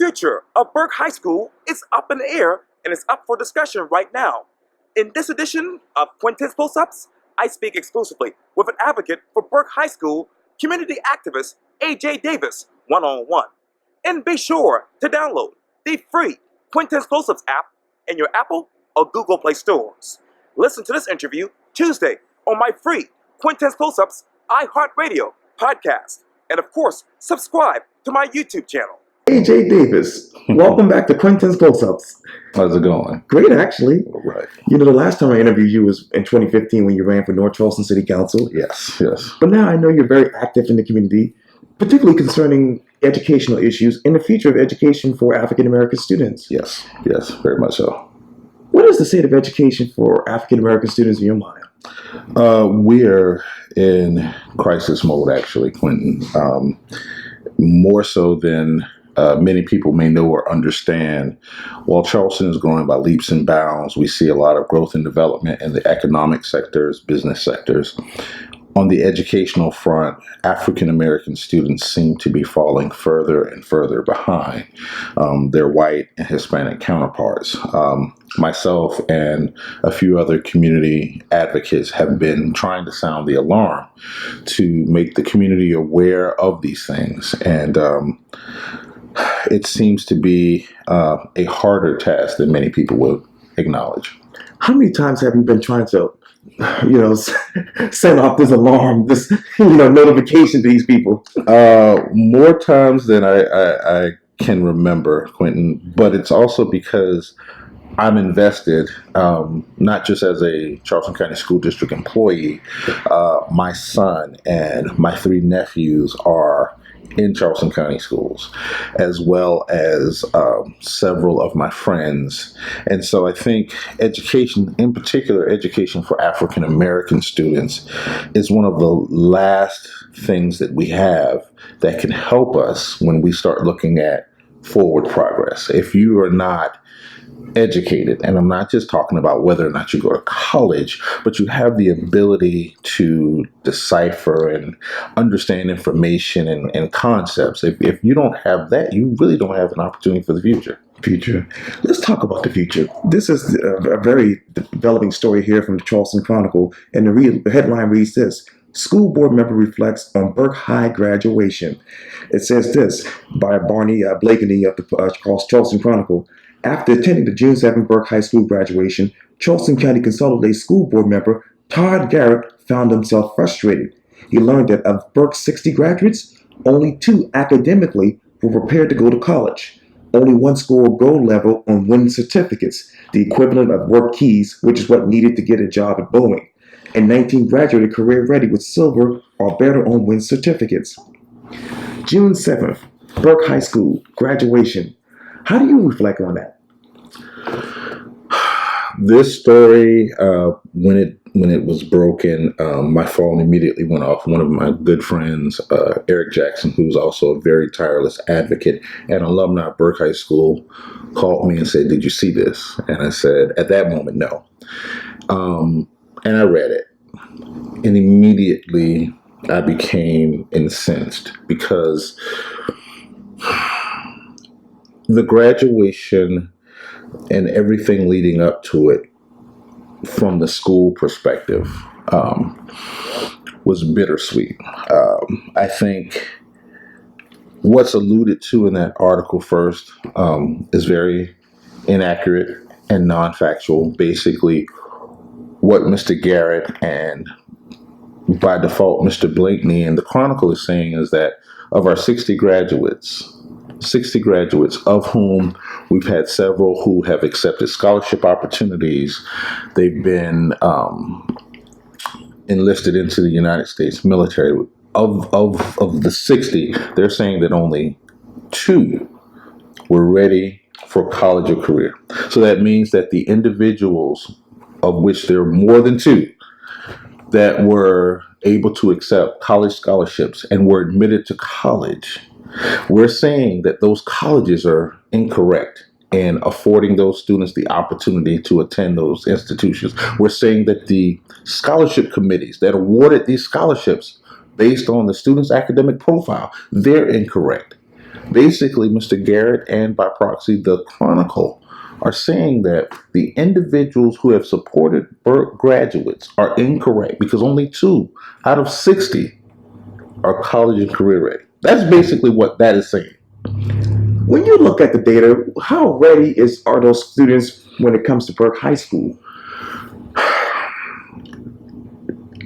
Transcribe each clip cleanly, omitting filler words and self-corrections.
future of Burke High School is up in the air and is up for discussion right now. In this edition of Quintin's Close-Ups, I speak exclusively with an advocate for Burke High School, community activist Anjene Davis, one-on-one. And be sure to download the free Quintin's Close-Ups app in your Apple or Google Play stores. Listen to this interview Tuesday on my free Quintin's Close-Ups iHeartRadio podcast. And of course, subscribe to my YouTube channel. Anjene Davis, welcome back to Quintin's Close-Ups. How's it going? Great, actually. All right. You know, the last time I interviewed you was in 2015 when you ran for North Charleston City Council. Yes. But now I know you're very active in the community, particularly concerning educational issues and the future of education for African American students. Yes, very much so. What is the state of education for African American students in your mind? We're in crisis mode, actually, Quintin. More so than many people may know or understand. While Charleston is growing by leaps and bounds, we see a lot of growth and development in the economic sectors, business sectors. On the educational front, African American students seem to be falling further and further behind their white and Hispanic counterparts. Myself and a few other community advocates have been trying to sound the alarm to make the community aware of these things. And it seems to be a harder task than many people would acknowledge. How many times have you been trying to send off this alarm, this notification to these people? More times than I can remember, Quintin, but it's also because I'm invested, not just as a Charleston County School District employee. My son and my 3 nephews are in Charleston County schools, as well as several of my friends. And so I think education, in particular education for African American students, is one of the last things that we have that can help us when we start looking at forward progress. If you are not educated, and I'm not just talking about whether or not you go to college, but you have the ability to decipher and understand information and concepts. If you don't have that, you really don't have an opportunity for the future. Let's talk about the future. This is a very developing story here from the Charleston Chronicle, and the headline reads this: School board member reflects on Burke High graduation. It says this by Barney Blakeney of the Charleston Chronicle. After attending the June 7th Burke High School graduation, Charleston County Consolidated School Board member Todd Garrett found himself frustrated. He learned that of Burke's 60 graduates, only 2 academically were prepared to go to college. Only 1 scored gold level on WIN certificates, the equivalent of work keys, which is what needed to get a job at Boeing. And 19 graduated career ready with silver or better on WIN certificates. June 7th, Burke High School graduation. How do you reflect on that? This story, when it was broken, my phone immediately went off. One of my good friends, Eric Jackson, who's also a very tireless advocate and alumni of Burke High School, called me and said, "Did you see this?" And I said, at that moment, no. And I read it, and immediately I became incensed because the graduation and everything leading up to it from the school perspective was bittersweet. I think what's alluded to in that article first is very inaccurate and non-factual. Basically, what Mr. Garrett and by default Mr. Blakeney and the Chronicle is saying is that of our 60 graduates, of whom we've had several who have accepted scholarship opportunities. They've been enlisted into the United States military. Of the 60, they're saying that only 2 were ready for college or career. So that means that the individuals, of which there are more than 2, that were able to accept college scholarships and were admitted to college, we're saying that those colleges are incorrect in affording those students the opportunity to attend those institutions. We're saying that the scholarship committees that awarded these scholarships based on the student's academic profile, they're incorrect. Basically, Mr. Garrett and by proxy, the Chronicle are saying that the individuals who have supported Burke graduates are incorrect because only 2 out of 60 are college and career ready. That's basically what that is saying. When you look at the data, how ready are those students when it comes to Burke High School?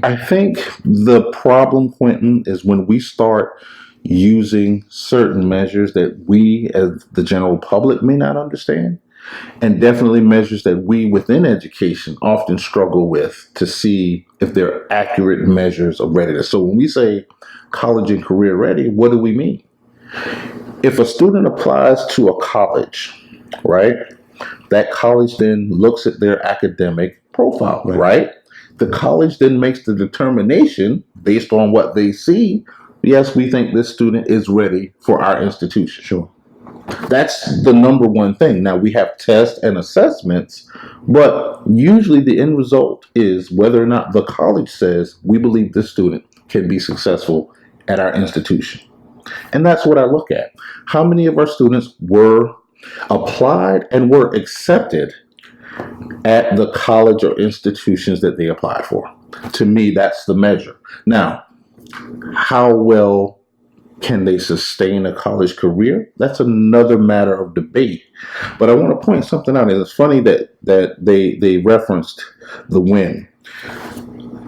I think the problem, Quintin, is when we start using certain measures that we as the general public may not understand, and definitely measures that we within education often struggle with to see if they're accurate measures of readiness. So when we say college and career ready, what do we mean? If a student applies to a college, right, that college then looks at their academic profile, right? The college then makes the determination based on what they see. Yes, we think this student is ready for our institution. Sure. That's the number one thing. Now, we have tests and assessments, but usually the end result is whether or not the college says we believe this student can be successful at our institution. And that's what I look at. How many of our students were applied and were accepted at the college or institutions that they applied for? To me, that's the measure. Now, how well can they sustain a college career? That's another matter of debate. But I want to point something out. And it's funny that they referenced the win.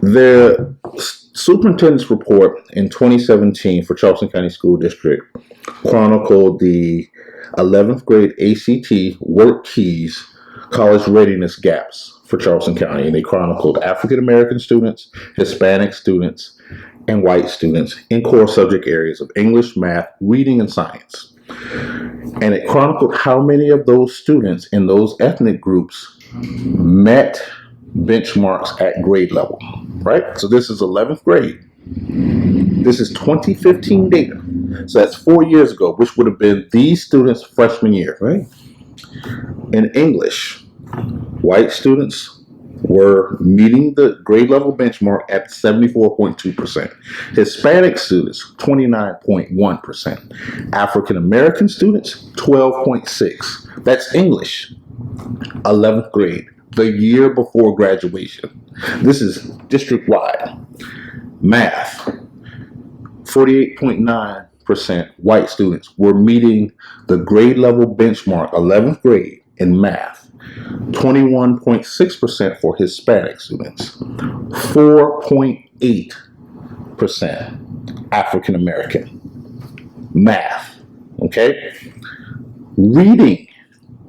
The superintendent's report in 2017 for Charleston County School District chronicled the 11th grade ACT work keys college readiness gaps for Charleston County. And they chronicled African American students, Hispanic students, and white students in core subject areas of English, math, reading, and science. And it chronicled how many of those students in those ethnic groups met benchmarks at grade level, right? So this is 11th grade. This is 2015 data. So that's 4 years ago, which would have been these students' freshman year, right? In English, white students were meeting the grade level benchmark at 74.2%. Hispanic students, 29.1%. African American students, 12.6%. That's English, 11th grade, the year before graduation. This is district-wide. Math, 48.9% white students were meeting the grade level benchmark, 11th grade, in math. 21.6% for Hispanic students, 4.8% African American. Math, okay? Reading,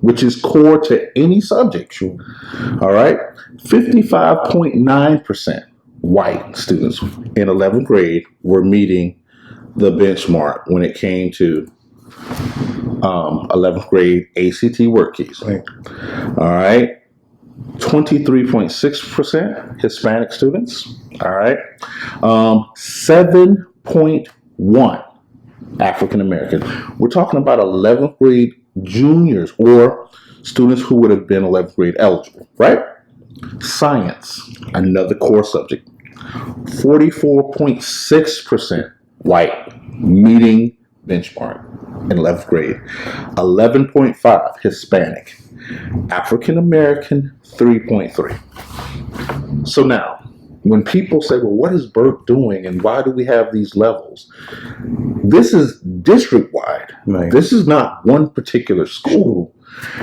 which is core to any subject, sure. All right? 55.9% white students in 11th grade were meeting the benchmark when it came to 11th grade ACT work keys. Right. All right. 23.6% Hispanic students. All right. 7.1 African American. We're talking about 11th grade juniors or students who would have been 11th grade eligible, right? Science, another core subject. 44.6% white, meeting benchmark in 11th grade. 11.5 Hispanic. African American, 3.3. So now, when people say, well, what is Burke doing and why do we have these levels? This is district-wide. Right. This is not one particular school.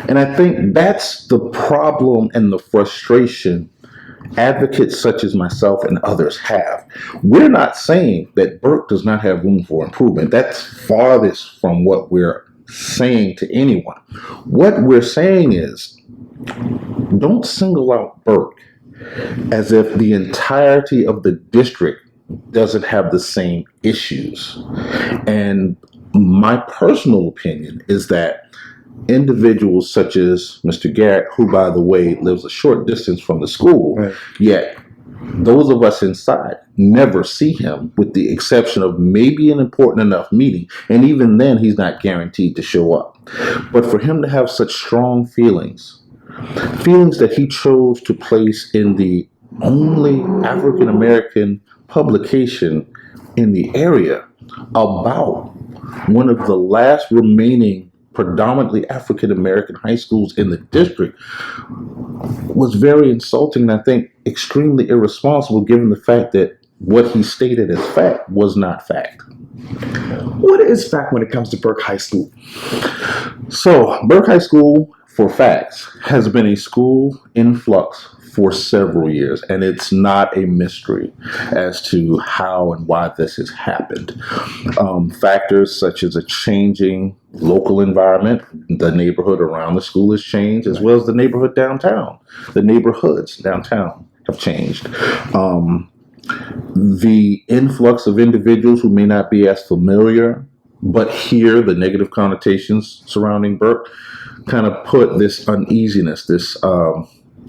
And I think that's the problem and the frustration advocates such as myself and others have. We're not saying that Burke does not have room for improvement. That's farthest from what we're saying to anyone. What we're saying is, don't single out Burke as if the entirety of the district doesn't have the same issues. And my personal opinion is that individuals such as Mr. Garrett, who, by the way, lives a short distance from the school, right, yet those of us inside never see him with the exception of maybe an important enough meeting. And even then, he's not guaranteed to show up. But for him to have such strong feelings that he chose to place in the only African American publication in the area about one of the last remaining predominantly African American high schools in the district was very insulting and I think extremely irresponsible given the fact that what he stated as fact was not fact. What is fact when it comes to Burke High School? So, Burke High School, for facts, has been a school in flux for several years, and it's not a mystery as to how and why this has happened. Factors such as a changing local environment, the neighborhood around the school has changed, as well as the neighborhood downtown. The neighborhoods downtown have changed. The influx of individuals who may not be as familiar, but hear the negative connotations surrounding Burke, kind of put this uneasiness, this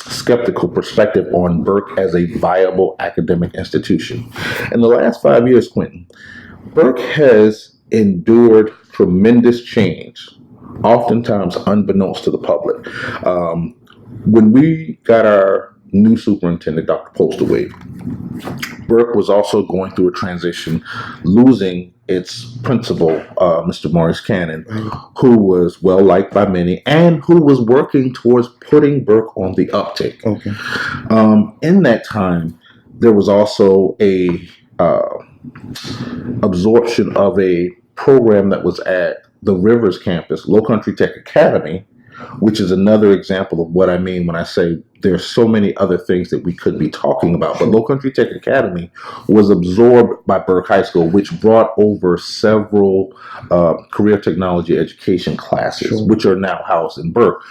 skeptical perspective on Burke as a viable academic institution. In the last 5 years, Quintin, Burke has endured tremendous change, oftentimes unbeknownst to the public. When we got our new superintendent, Dr. Postlethwaite, Burke was also going through a transition, losing its principal, Mr. Maurice Cannon, who was well liked by many and who was working towards putting Burke on the uptick. Okay. In that time, there was also a absorption of a program that was at the Rivers campus, Low Country Tech Academy, which is another example of what I mean when I say there's so many other things that we could be talking about. But Low Country Tech Academy was absorbed by Burke High School, which brought over several career technology education classes, which are now housed in Burke,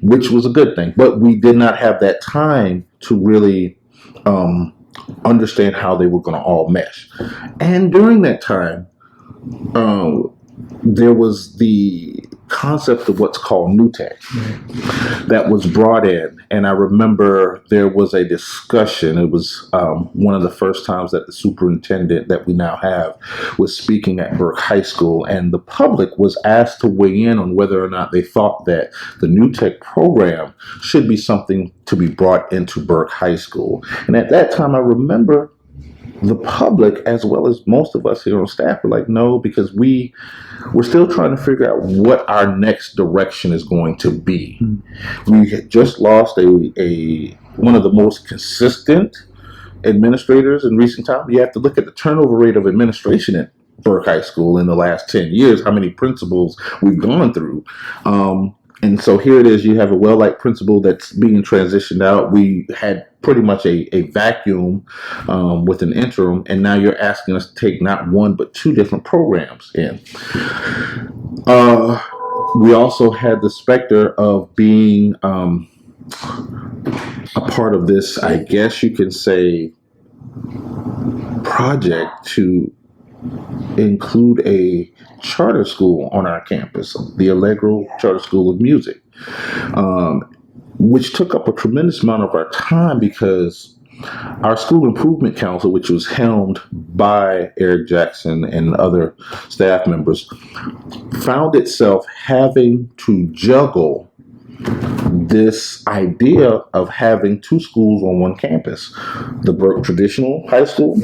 which was a good thing. But we did not have that time to really understand how they were going to all mesh. And during that time, there was the concept of what's called New Tech that was brought in. And I remember there was a discussion. It was one of the first times that the superintendent that we now have was speaking at Burke High School, and the public was asked to weigh in on whether or not they thought that the New Tech program should be something to be brought into Burke High School. And at that time, I remember the public, as well as most of us here on staff, were like, no, because we're still trying to figure out what our next direction is going to be. We had just lost a one of the most consistent administrators in recent time. You have to look at the turnover rate of administration at Burke High School in the last 10 years, how many principals we've gone through. And so here it is, you have a well-liked principal that's being transitioned out. We had pretty much a vacuum with an interim, and now you're asking us to take not one, but two different programs in. We also had the specter of being a part of this, I guess you can say, project to include a charter school on our campus, the Allegro Charter School of Music, which took up a tremendous amount of our time because our School Improvement Council, which was helmed by Eric Jackson and other staff members, found itself having to juggle this idea of having two schools on one campus, the Burke Traditional High School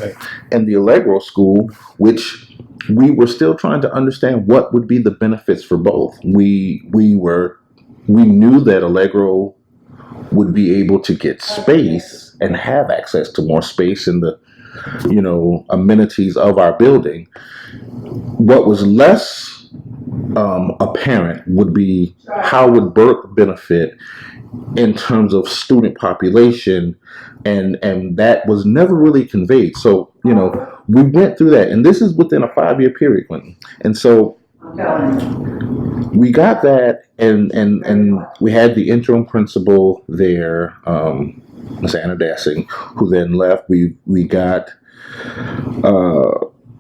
and the Allegro School, which we were still trying to understand what would be the benefits for both. We knew that Allegro would be able to get space and have access to more space in the, amenities of our building. What was less apparent would be how would Burke benefit in terms of student population, and that was never really conveyed. So, we went through that, and this is within a 5-year period, Quintin. And so we got that, and we had the interim principal there, Ms. Anna Dassing, who then left. We got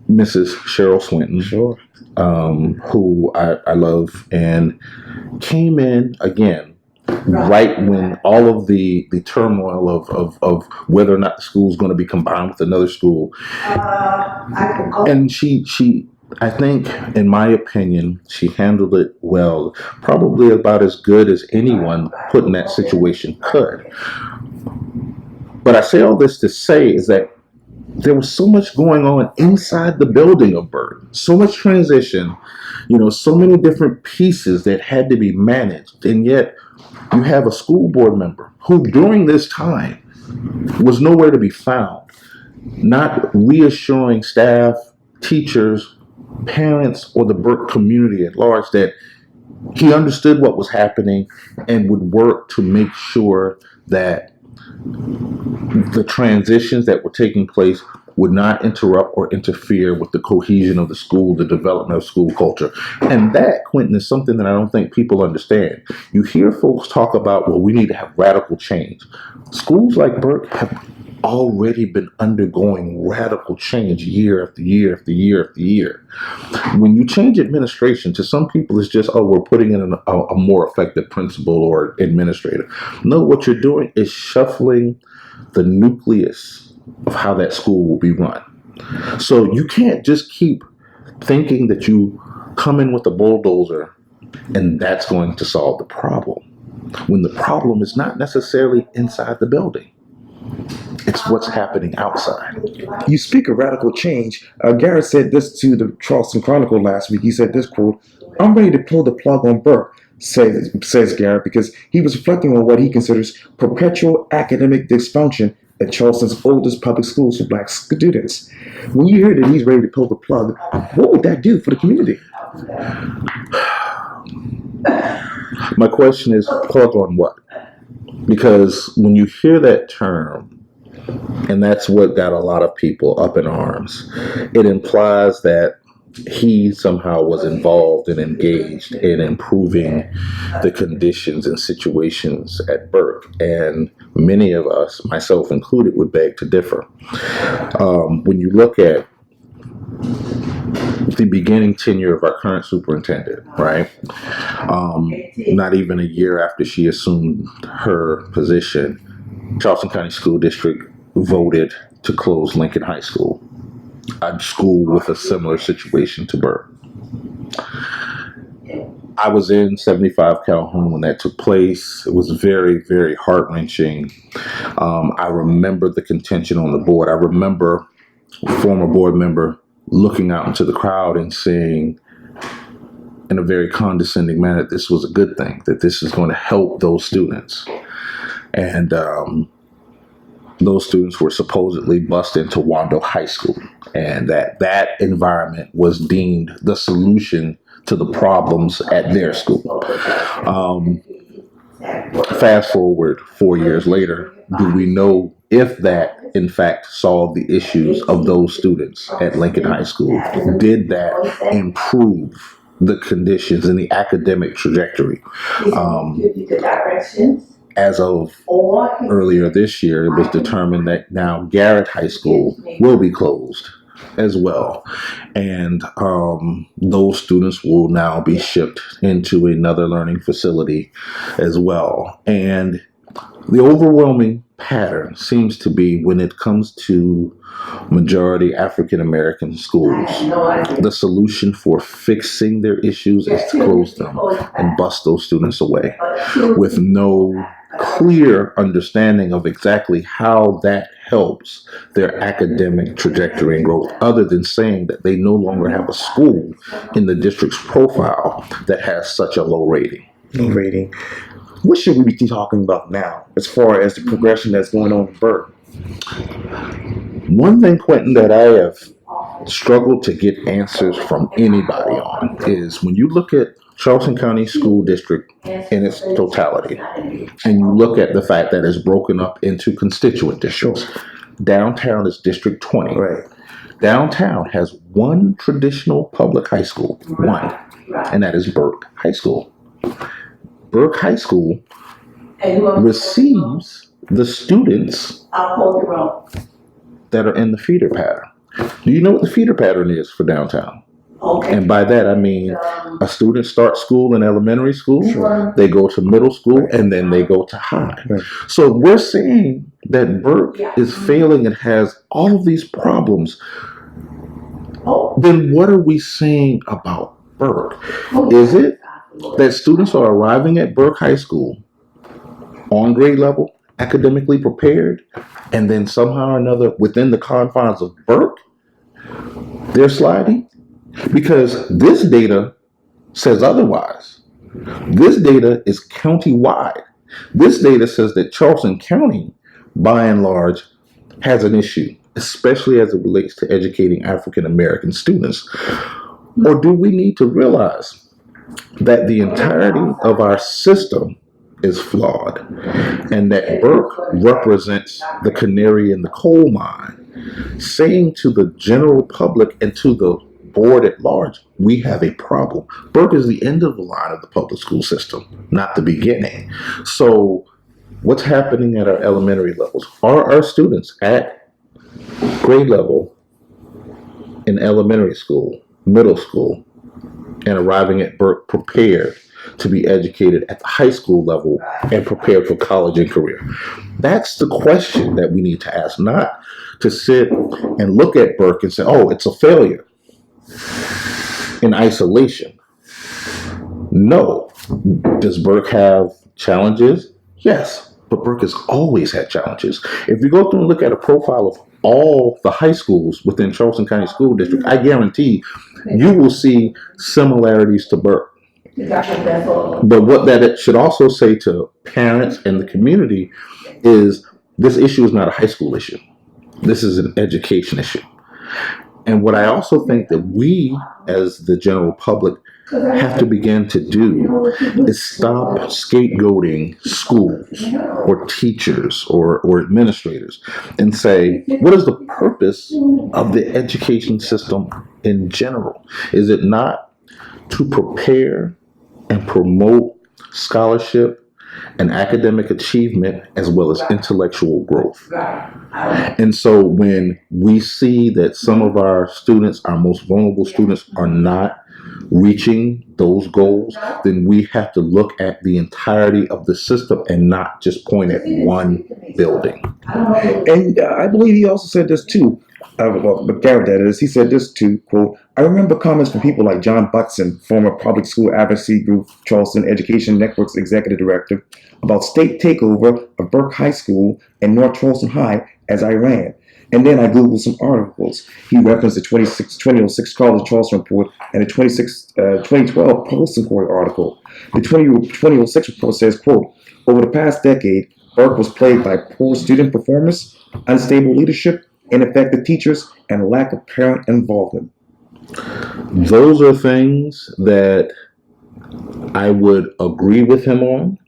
Mrs. Cheryl Swinton, who I love, and came in again right when all of the turmoil of whether or not the school is going to be combined with another school. And she, I think, in my opinion, she handled it well, probably about as good as anyone put in that situation could. But I say all this to say is that there was so much going on inside the building of Burke, so much transition, so many different pieces that had to be managed. And yet you have a school board member who during this time was nowhere to be found, not reassuring staff, teachers, parents, or the Burke community at large that he understood what was happening and would work to make sure that the transitions that were taking place would not interrupt or interfere with the cohesion of the school, the development of school culture. And that, Quintin, is something that I don't think people understand. You hear folks talk about, well, we need to have radical change. Schools like Burke have already been undergoing radical change year after year after year after year. When you change administration, to some people it's just, oh, we're putting in a more effective principal or administrator. No, what you're doing is shuffling the nucleus of how that school will be run. So you can't just keep thinking that you come in with a bulldozer and that's going to solve the problem, when the problem is not necessarily inside the building. It's what's happening outside. You speak of radical change. Garrett said this to the Charleston Chronicle last week. He said this quote, "I'm ready to pull the plug on Burke," says Garrett, because he was reflecting on what he considers perpetual academic dysfunction at Charleston's oldest public schools for black students. When you hear that he's ready to pull the plug, what would that do for the community? My question is, plug on what? Because when you hear that term, and that's what got a lot of people up in arms, it implies that he somehow was involved and engaged in improving the conditions and situations at Burke. And many of us, myself included, would beg to differ. When you look at the beginning tenure of our current superintendent, right? Not even a year after she assumed her position, Charleston County School District voted to close Lincoln High School, a school with a similar situation to Burke. I was in 75 Calhoun when that took place. It was very, very heart-wrenching. I remember the contention on the board. I remember a former board member looking out into the crowd and saying, in a very condescending manner, that this was a good thing, that this is going to help those students. And those students were supposedly bused into Wando High School, and that environment was deemed the solution to the problems at their school. Fast forward 4 years later, do we know if that in fact solved the issues of those students at Lincoln High School? Did that improve the conditions and the academic trajectory? As of earlier this year, it was determined that now Garrett High School will be closed as well. And those students will now be shipped into another learning facility as well. And the overwhelming pattern seems to be, when it comes to majority African American schools, the solution for fixing their issues is to close them and bust those students away, with no clear understanding of exactly how that helps their academic trajectory and growth, other than saying that they no longer have a school in the district's profile that has such a low rating. What should we be talking about now as far as the progression that's going on in Burke? One thing, Quintin, that I have struggled to get answers from anybody on is, when you look at Charleston County School District in its totality, and you look at the fact that it's broken up into constituent districts. Downtown is District 20. Right. Downtown has one traditional public high school, one, and that is Burke High School. Burke High School receives the students that are in the feeder pattern. Do you know what the feeder pattern is for downtown? And by that, I mean a student starts school in elementary school, they go to middle school, and then they go to high. Right. So we're saying that Burke is failing and has all of these problems. Then what are we saying about Burke? Is it that students are arriving at Burke High School on grade level academically prepared, and then somehow or another within the confines of Burke, they're sliding? Because this data says otherwise. This data is county-wide. This data says that Charleston County, by and large, has an issue, especially as it relates to educating African American students. Or do we need to realize that the entirety of our system is flawed and that Burke represents the canary in the coal mine, saying to the general public and to the board at large, we have a problem. Burke is the end of the line of the public school system, not the beginning. So what's happening at our elementary levels? Are our students at grade level in elementary school, middle school, and arriving at Burke prepared to be educated at the high school level and prepared for college and career? That's the question that we need to ask, not to sit and look at Burke and say, oh, it's a failure in isolation. No. Does Burke have challenges? Yes, but Burke has always had challenges. If you go through and look at a profile of all the high schools within Charleston County School District, I guarantee you will see similarities to Burke. But what that it should also say to parents and the community is this issue is not a high school issue. This is an education issue. And what I also think that we, as the general public, have to begin to do is stop scapegoating schools or teachers or administrators and say, what is the purpose of the education system in general? Is it not to prepare and promote scholarship and academic achievement as well as intellectual growth? And so when we see that some of our students, our most vulnerable students, are not reaching those goals, then we have to look at the entirety of the system and not just point at one building. And I believe he also said this too. Garrett, that is, he said this too, quote, I remember comments from people like John Butson, former public school advocacy group Charleston Education Network's executive director, about state takeover of Burke High School and North Charleston High as I ran. And then I Googled some articles. He referenced the 2006 College Charleston report and the 2012 Pulse Inquiry article. The 2006 report says, quote, over the past decade, Burke was plagued by poor student performance, unstable leadership, ineffective teachers, and lack of parent involvement. Those are things that I would agree with him on.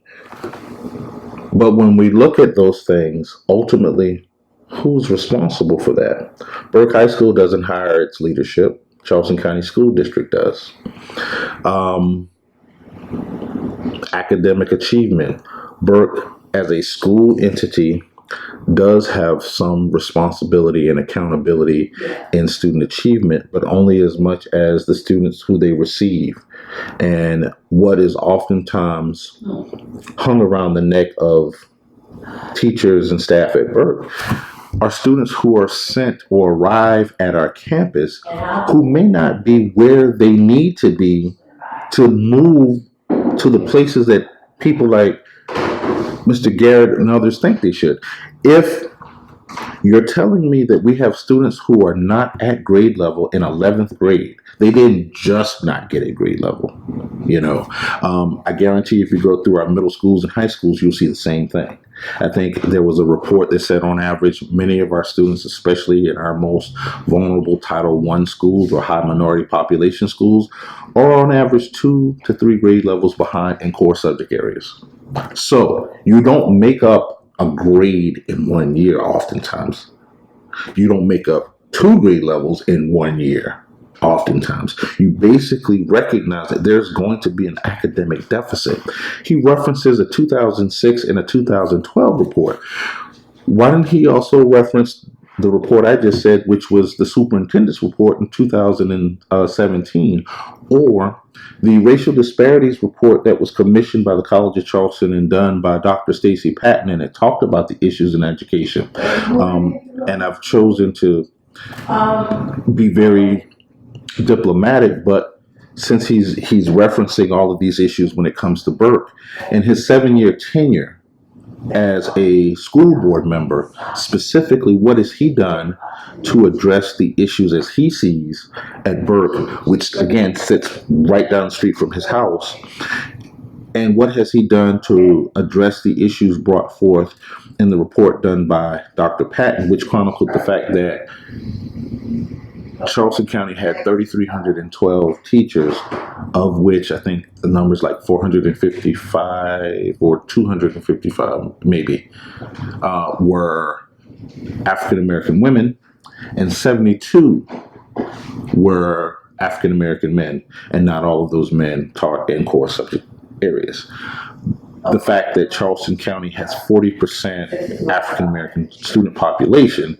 But when we look at those things, ultimately, who's responsible for that? Burke High School doesn't hire its leadership. Charleston County School District does. Academic achievement. Burke, as a school entity, does have some responsibility and accountability in student achievement, but only as much as the students who they receive. And what is oftentimes hung around the neck of teachers and staff at Burke are students who are sent or arrive at our campus who may not be where they need to be to move to the places that people like Mr. Garrett and others think they should. If you're telling me that we have students who are not at grade level in 11th grade, they didn't just not get at grade level. I guarantee if you go through our middle schools and high schools, you'll see the same thing. I think there was a report that said on average, many of our students, especially in our most vulnerable Title I schools or high minority population schools, are on average 2 to 3 grade levels behind in core subject areas. So you don't make up a grade in 1 year oftentimes. You don't make up 2 grade levels in 1 year oftentimes. You basically recognize that there's going to be an academic deficit. He references a 2006 and a 2012 report. Why didn't he also reference the report I just said, which was the superintendent's report in 2017, or the racial disparities report that was commissioned by the College of Charleston and done by Dr. Stacy Patton, and it talked about the issues in education. And I've chosen to be very diplomatic, but since he's referencing all of these issues when it comes to Burke, in his 7-year tenure as a school board member, specifically what has he done to address the issues as he sees at Burke, which again sits right down the street from his house, and what has he done to address the issues brought forth in the report done by Dr. Patton, which chronicled the fact that Charleston County had 3,312 teachers, of which I think the number's like 455 or 255 maybe, were African American women, and 72 were African American men, and not all of those men taught in core subject areas. The fact that Charleston County has 40% African American student population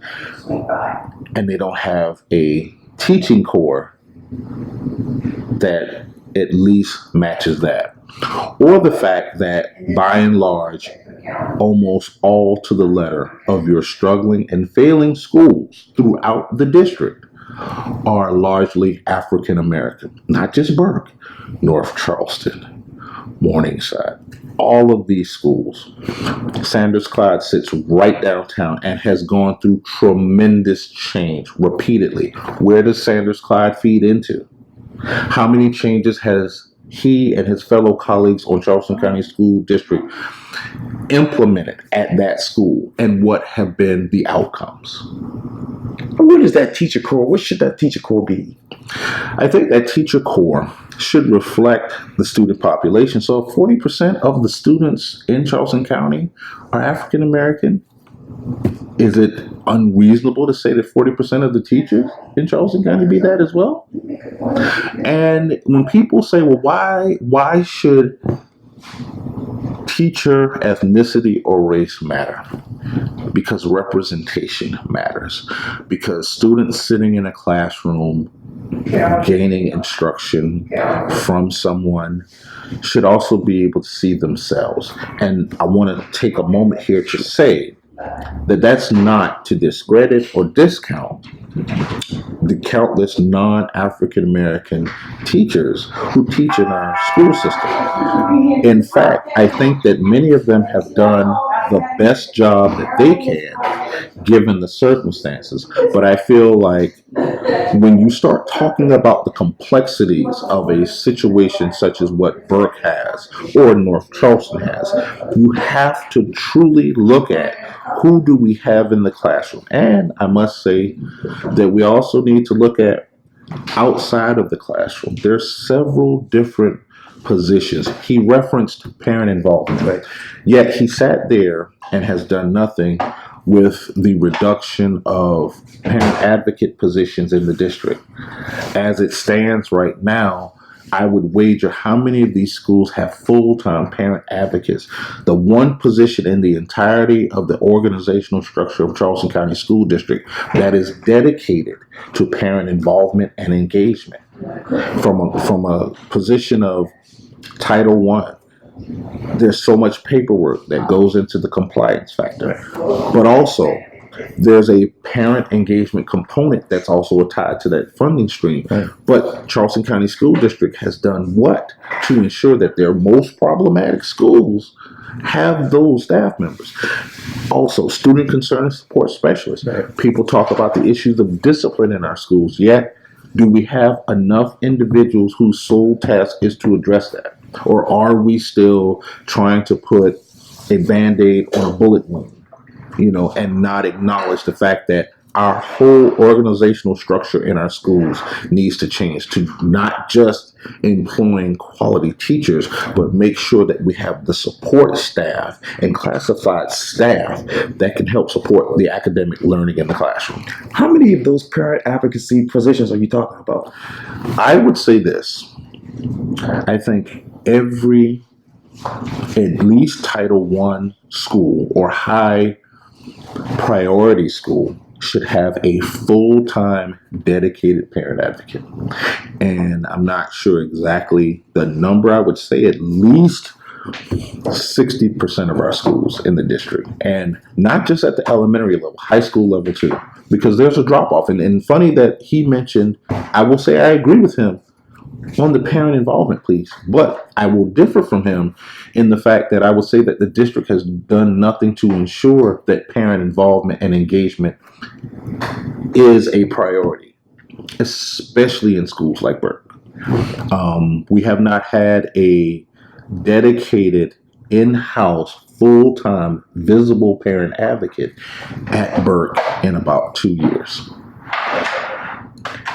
and they don't have a teaching corps that at least matches that. Or the fact that by and large, almost all to the letter of your struggling and failing schools throughout the district are largely African American. Not just Burke, North Charleston, Morningside, all of these schools. Sanders Clyde sits right downtown and has gone through tremendous change repeatedly. Where does Sanders Clyde feed into? How many changes has he and his fellow colleagues on Charleston County School District implemented at that school, and what have been the outcomes? What is that teacher corps? What should that teacher corps be? I think that teacher corps should reflect the student population. So if 40% of the students in Charleston County are African American, is it unreasonable to say that 40% of the teachers in Charleston County be that as well? And when people say, well, why should teacher ethnicity or race matter? Because representation matters. Because students sitting in a classroom gaining instruction from someone should also be able to see themselves. And I want to take a moment here to say that that's not to discredit or discount the countless non-African American teachers who teach in our school system. In fact, I think that many of them have done the best job that they can given the circumstances. But I feel like when you start talking about the complexities of a situation such as what Burke has or North Charleston has, you have to truly look at who do we have in the classroom. And I must say that we also need to look at outside of the classroom. There's several different positions. He referenced parent involvement, right? Yet he sat there and has done nothing with the reduction of parent advocate positions in the district. As it stands right now, I would wager how many of these schools have full-time parent advocates. The one position in the entirety of the organizational structure of Charleston County School District that is dedicated to parent involvement and engagement. From a position of Title I, there's so much paperwork that goes into the compliance factor. But also, there's a parent engagement component that's also tied to that funding stream. Right. But Charleston County School District has done what to ensure that their most problematic schools have those staff members. Also, student concern and support specialists. Right. People talk about the issues of discipline in our schools, yet do we have enough individuals whose sole task is to address that? Or are we still trying to put a Band-Aid on a bullet wound? And not acknowledge the fact that our whole organizational structure in our schools needs to change to not just employing quality teachers, but make sure that we have the support staff and classified staff that can help support the academic learning in the classroom. How many of those parent advocacy positions are you talking about? I would say this. I think every, at least Title I school or high priority school should have a full-time dedicated parent advocate. And I'm not sure exactly the number. I would say at least 60% of our schools in the district, and not just at the elementary level, high school level too, because there's a drop-off. And funny that he mentioned, I will say I agree with him, on the parent involvement, please. But I will differ from him in the fact that I will say that the district has done nothing to ensure that parent involvement and engagement is a priority, especially in schools like Burke. We have not had a dedicated, in-house, full-time, visible parent advocate at Burke in about 2 years.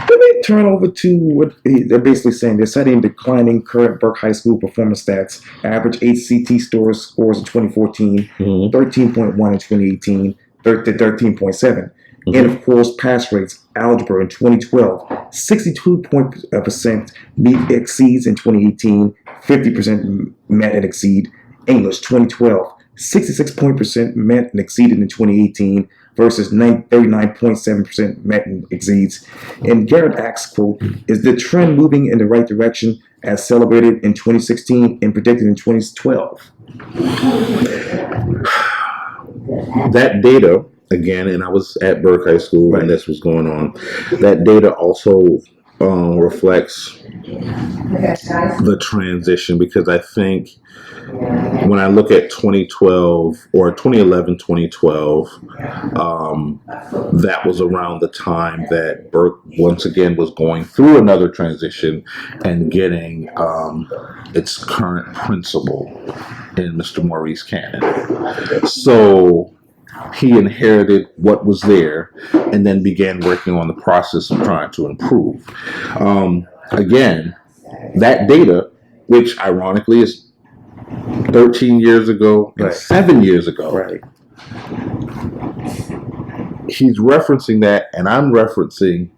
Let me turn over to what they're basically saying. They're citing declining current Burke High School performance stats. Average HCT scores in 2014, 13.1 in 2018, 13.7. And of course, pass rates, algebra in 2012, 62% meet exceeds in 2018, 50% met and exceed. English 2012, 66% met and exceeded in 2018 versus 39.7% met and exceeds. And Garrett asks, quote, is the trend moving in the right direction as celebrated in 2016 and predicted in 2012? That data, again, and I was at Burke High School when this was going on, that data also reflects the transition, because I think when I look at 2012 or 2011, 2012, that was around the time that Burke once again was going through another transition and getting its current principal in Mr. Maurice Cannon. So he inherited what was there and then began working on the process of trying to improve. Again, that data, which ironically is 13 years ago and 7 years ago, he's referencing that, and I'm referencing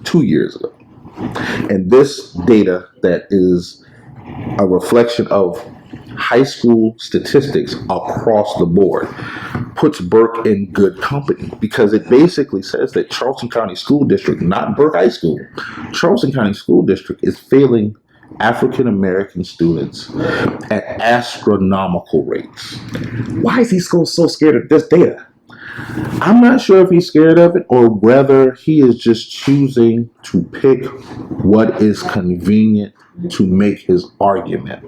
2 years ago. And this data that is a reflection of high school statistics across the board puts Burke in good company, because it basically says that Charleston County School District, not Burke High School, Charleston County School District is failing African American students at astronomical rates. Why is he so scared of this data? I'm not sure if he's scared of it or whether he is just choosing to pick what is convenient to make his argument,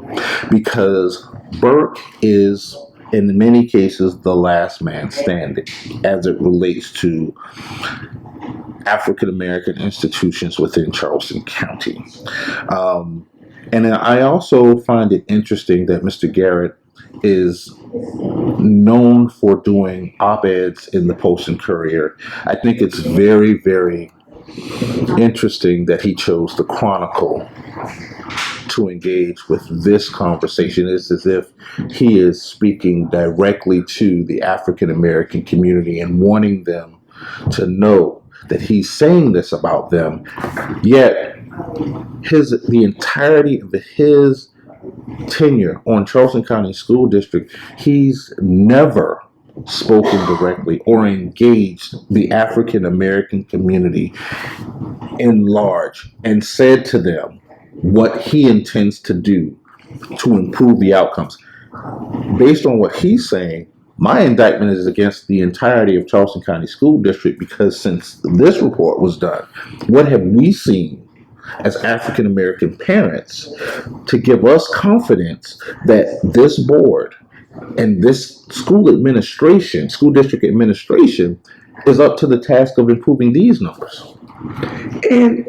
because Burke is, in many cases, the last man standing as it relates to African American institutions within Charleston County. And I also find it interesting that Mr. Garrett is known for doing op-eds in the Post and Courier. I think it's very, very interesting that he chose the Chronicle to engage with this conversation. It's as if he is speaking directly to the African American community and wanting them to know that he's saying this about them, yet the entirety of his tenure on Charleston County School District, he's never spoken directly or engaged the African American community in large and said to them what he intends to do to improve the outcomes. Based on what he's saying, my indictment is against the entirety of Charleston County School District, because since this report was done, what have we seen as African American parents to give us confidence that this board and this school district administration is up to the task of improving these numbers? And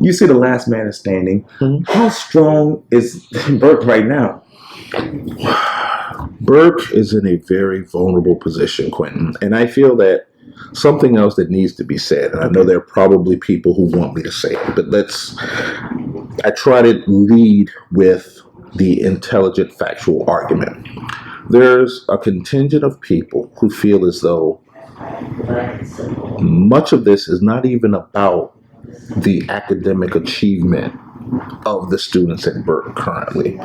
you see the last man is standing. How strong is Burke right now? Burke is in a very vulnerable position, Quintin, and I feel that something else that needs to be said, and I know there are probably people who want me to say it, but I try to lead with the intelligent, factual argument. There's a contingent of people who feel as though much of this is not even about the academic achievement of the students at Burke currently.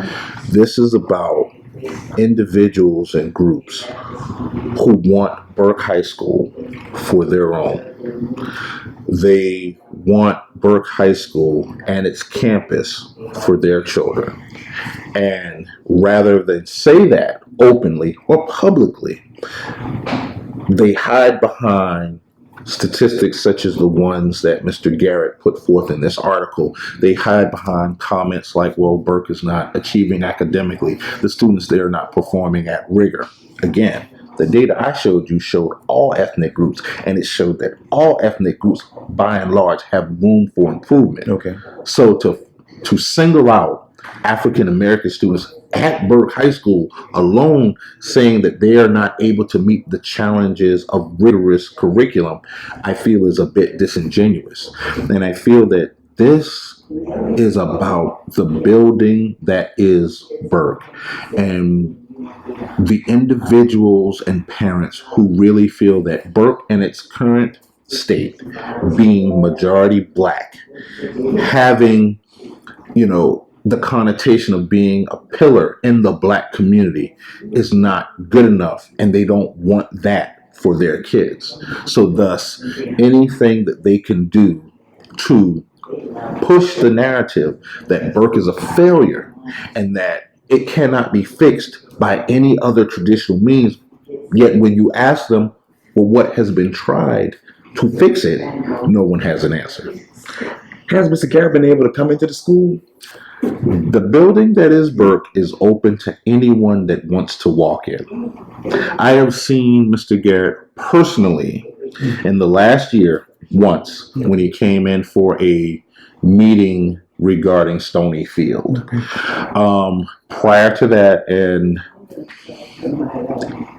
This is about individuals and groups who want Burke High School for their own. They want Burke High School and its campus for their children. And rather than say that openly or publicly, they hide behind statistics such as the ones that Mr. Garrett put forth in this article. They hide behind comments like, well, Burke is not achieving academically. The students there are not performing at rigor. Again, the data I showed you showed all ethnic groups, and it showed that all ethnic groups, by and large, have room for improvement. Okay. So to single out African American students at Burke High School alone, saying that they are not able to meet the challenges of rigorous curriculum, I feel is a bit disingenuous. And I feel that this is about the building that is Burke, and the individuals and parents who really feel that Burke in its current state, being majority black, having, the connotation of being a pillar in the black community is not good enough, and they don't want that for their kids. So thus, anything that they can do to push the narrative that Burke is a failure and that it cannot be fixed by any other traditional means, yet when you ask them, well, what has been tried to fix it, no one has an answer. Has Mr. Garrett been able to come into the school? The building that is Burke is open to anyone that wants to walk in. I have seen Mr. Garrett personally in the last year once when he came in for a meeting regarding Stony Field. Prior to that, and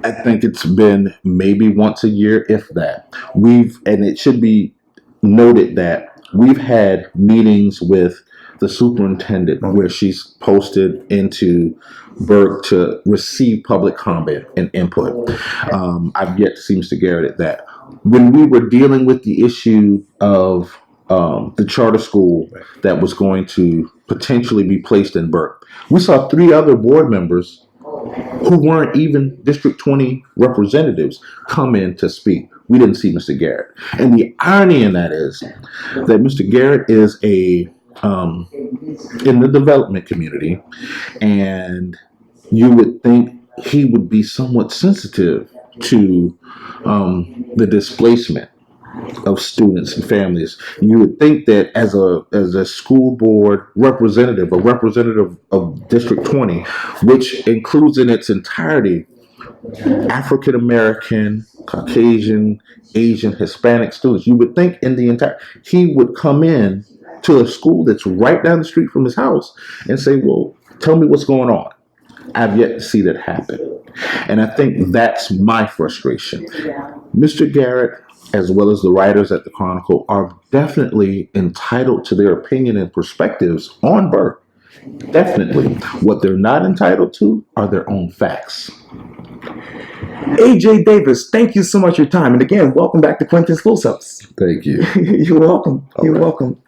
I think it's been maybe once a year, if that. And it should be noted that we've had meetings with the superintendent where she's posted into Burke to receive public comment and input. I've yet to see Mr. Garrett at that. When we were dealing with the issue of the charter school that was going to potentially be placed in Burke, we saw 3 other board members who weren't even District 20 representatives come in to speak. We didn't see Mr. Garrett. And the irony in that is that Mr. Garrett is in the development community, and you would think he would be somewhat sensitive to the displacement of students and families. You would think that as a school board representative, a representative of District 20, which includes in its entirety African American, Caucasian, Asian, Hispanic students, you would think he would come in to a school that's right down the street from his house and say, well, tell me what's going on. I've yet to see that happen. And I think that's my frustration. Mr. Garrett, as well as the writers at the Chronicle, are definitely entitled to their opinion and perspectives on Burke. Definitely. What they're not entitled to are their own facts. Anjene Davis, thank you so much for your time. And again, welcome back to Quintin's Close-Ups. Thank you. You're welcome. You're welcome.